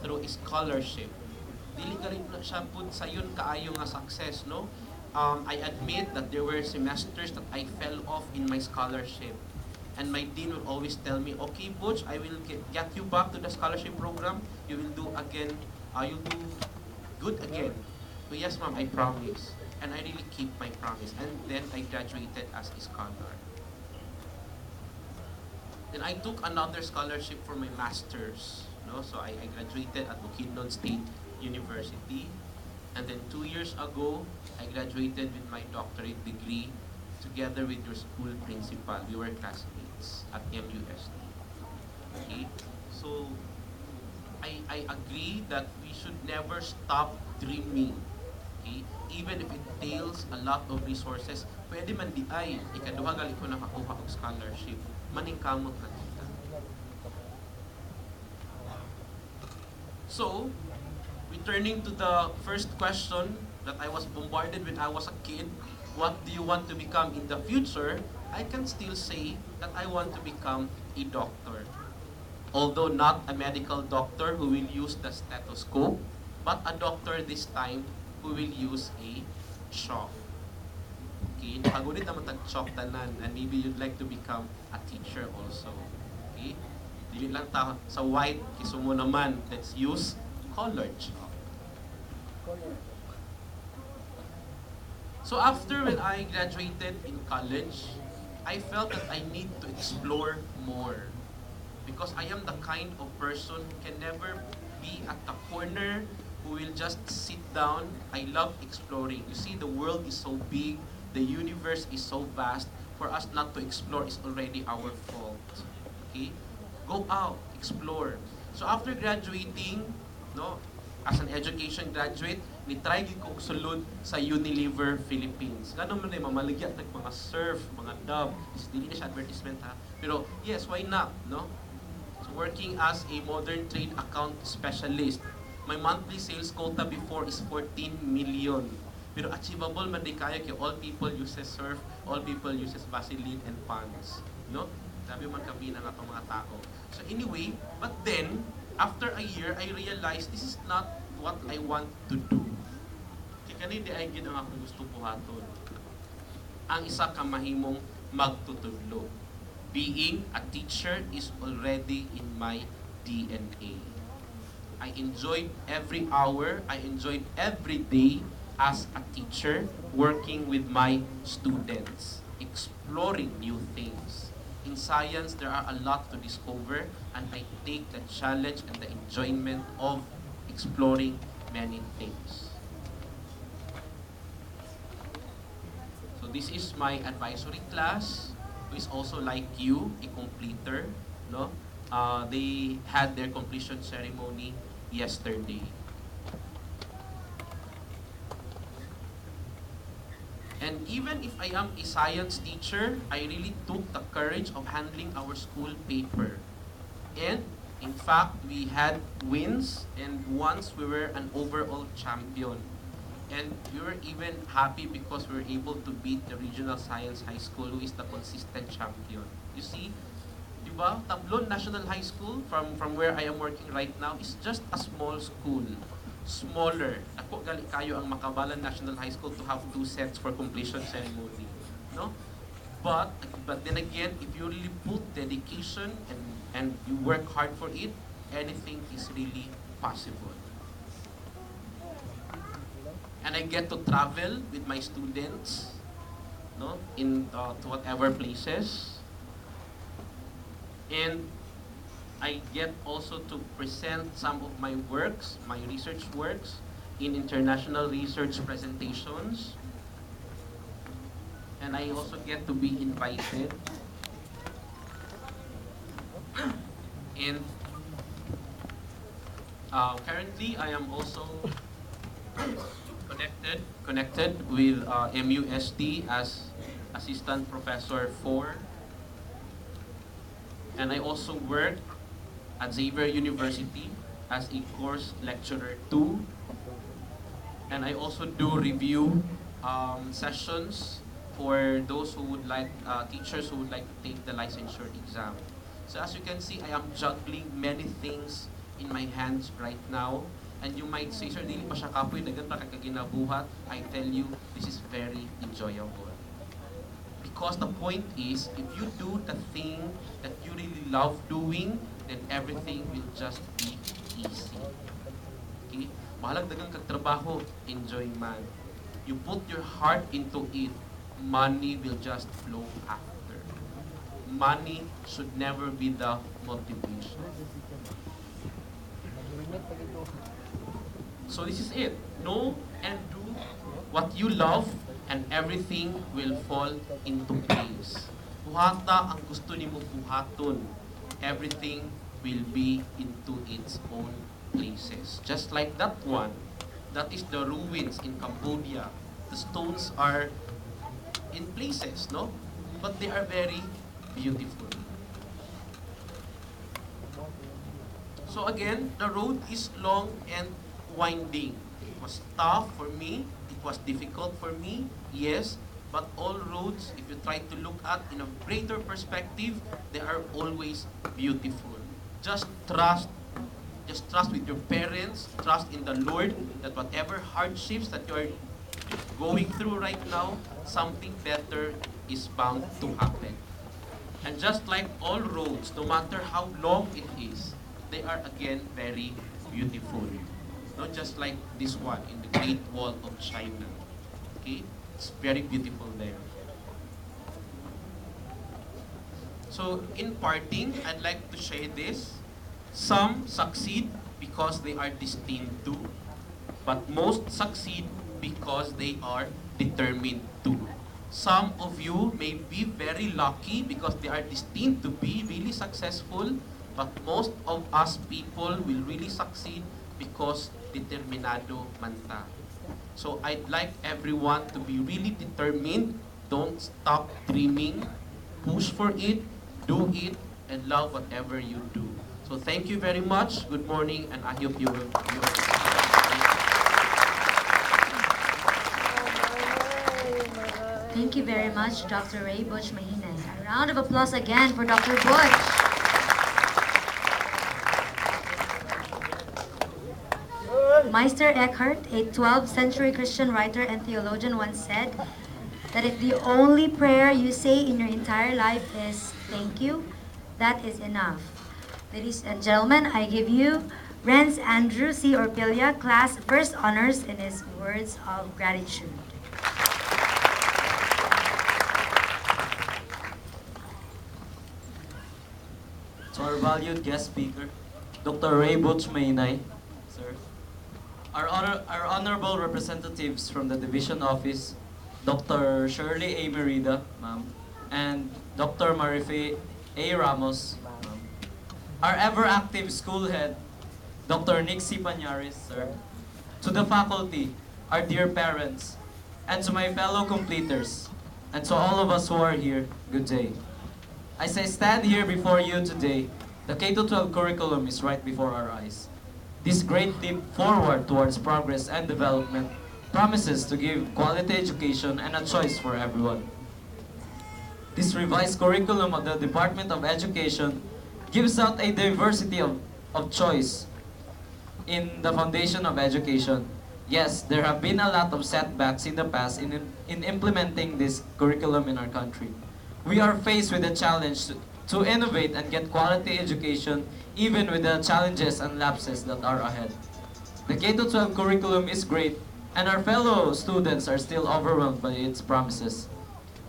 through a scholarship. Dili ka rin na siya pud sayon kaayo nga success, no? I admit that there were semesters that I fell off in my scholarship. And my dean would always tell me, okay, Butch, I will get you back to the scholarship program. You will do again, you'll do good again. So yes, ma'am, I promise. And I really keep my promise. And then I graduated as a scholar. Then I took another scholarship for my master's. No? So I graduated at Bukidnon State University. And then 2 years ago, I graduated with my doctorate degree together with your school principal. We were classmates at MUSD. Okay? So, I agree that we should never stop dreaming. Okay? Even if it entails a lot of resources, pwede man di ay, ikaduha gali ko nakakuha og scholarship, maningkamot na kita. So, returning to the first question that I was bombarded when I was a kid, what do you want to become in the future? I can still say that I want to become a doctor. Although not a medical doctor who will use the stethoscope, but a doctor this time who will use a chalk. Okay, nakagunit naman tag-chalk tanan, and maybe you'd like to become a teacher also. Okay, dili lang ta sa white, kisumo naman, let's use colored chalk. So after when I graduated in college, I felt that I need to explore more. Because I am the kind of person who can never be at the corner, who will just sit down. I love exploring. You see, the world is so big, the universe is so vast. For us not to explore is already our fault. Okay? Go out, explore. So after graduating, no, as an education graduate, ni-try gid ko sulod sa Unilever Philippines. Ganun man mamaligya nag mga surf, mga dub. Dili na siya advertisement ha. Pero yes, why not, no? So working as a modern trade account specialist. My monthly sales quota before is 14 million. Pero achievable man di kayo kay all people uses surf, all people uses Vaseline and Pond's, no? Sabi man kami na atong mga tao. So anyway, but then after a year, I realized this is not what I want to do. Kaya kanina ay gid ang akong gusto buhaton. Ang isa ka mahimong magtutudlo. Being a teacher is already in my DNA. I enjoyed every hour, I enjoyed every day as a teacher, working with my students, exploring new things. In science, there are a lot to discover, and I take the challenge and the enjoyment of exploring many things. So this is my advisory class, who is also like you, a completer. No, they had their completion ceremony yesterday. And even if I am a science teacher, I really took the courage of handling our school paper. And in fact, we had wins, and once we were an overall champion. And we were even happy because we were able to beat the Regional Science High School, who is the consistent champion. You see, diba? Tablon National High School, from where I am working right now, is just a small school. Smaller. Ako gali kayo ang Makabalan National High School to have 2 sets for completion ceremony. No? But then again, if you really put dedication and you work hard for it, anything is really possible. And I get to travel with my students, no, in to whatever places. And I get also to present some of my works, my research works, in international research presentations. And I also get to be invited. And currently, I am also connected with MUST as Assistant Professor 4. And I also work at Xavier University as a course lecturer 2. And I also do review sessions for those who would like, teachers who would like to take the licensure exam. So as you can see, I am juggling many things in my hands right now. And you might say, Sir, dili pa siya kapoy, dagan pa kaginabuhat. I tell you, this is very enjoyable. Because the point is, if you do the thing that you really love doing, then everything will just be easy. Okay? Bahalag dagang kagtrabaho, enjoy man. You put your heart into it, money will just flow after. Money should never be the motivation. So this is it. Know and do what you love and everything will fall into place. Buhata ang gusto nimo buhaton. Everything will be into its own places. Just like that one, that is the ruins in Cambodia. The stones are in places, no? But they are very beautiful. So again, the road is long and winding. It was tough for me. It was difficult for me. Yes. But all roads, if you try to look at in a greater perspective, they are always beautiful. Just trust with your parents, trust in the Lord that whatever hardships that you are going through right now, something better is bound to happen. And just like all roads, no matter how long it is, they are again very beautiful. Not just like this one in the Great Wall of China. Okay? It's very beautiful there. So in parting, I'd like to share this. Some succeed because they are destined to, but most succeed because they are determined to. Some of you may be very lucky because they are destined to be really successful, but most of us people will really succeed because determinado manta. So I'd like everyone to be really determined. Don't stop dreaming. Push for it, do it, and love whatever you do. So thank you very much. Good morning, and I hope you will. Thank you very much, Dr. Ray Butch Mahinay. A round of applause again for Dr. Butch. Meister Eckhart, a 12th century Christian writer and theologian, once said that if the only prayer you say in your entire life is thank you, that is enough. Ladies and gentlemen, I give you Renz Andrew C. Orpilla, class first honors, in his words of gratitude. To our valued guest speaker, Dr. Ray Butch Mahinay, sir. Our honorable representatives from the division office, Dr. Shirley A. Merida, ma'am, and Dr. Marife A. Ramos, ma'am. Our ever-active school head, Dr. Nick C. Pañares, sir. To the faculty, our dear parents, and to my fellow completers, and to all of us who are here, good day. As I stand here before you today, the K-12 curriculum is right before our eyes. This great leap forward towards progress and development promises to give quality education and a choice for everyone. This revised curriculum of the Department of Education gives out a diversity of choice in the foundation of education. Yes, there have been a lot of setbacks in the past in implementing this curriculum in our country. We are faced with the challenge to innovate and get quality education even with the challenges and lapses that are ahead. The K-12 curriculum is great, and our fellow students are still overwhelmed by its promises.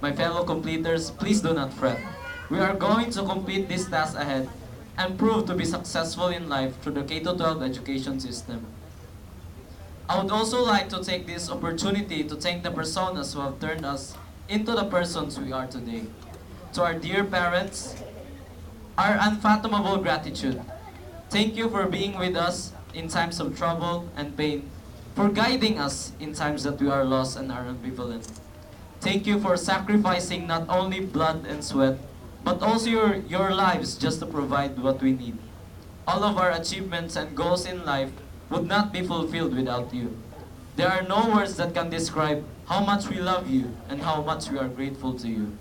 My fellow completers, please do not fret. We are going to complete this task ahead and prove to be successful in life through the K-12 education system. I would also like to take this opportunity to thank the personas who have turned us into the persons we are today. To our dear parents, our unfathomable gratitude. Thank you for being with us in times of trouble and pain, for guiding us in times that we are lost and are ambivalent. Thank you for sacrificing not only blood and sweat, but also your lives just to provide what we need. All of our achievements and goals in life would not be fulfilled without you. There are no words that can describe how much we love you and how much we are grateful to you.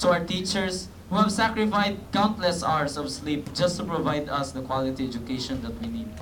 To our teachers, who have sacrificed countless hours of sleep just to provide us the quality education that we need.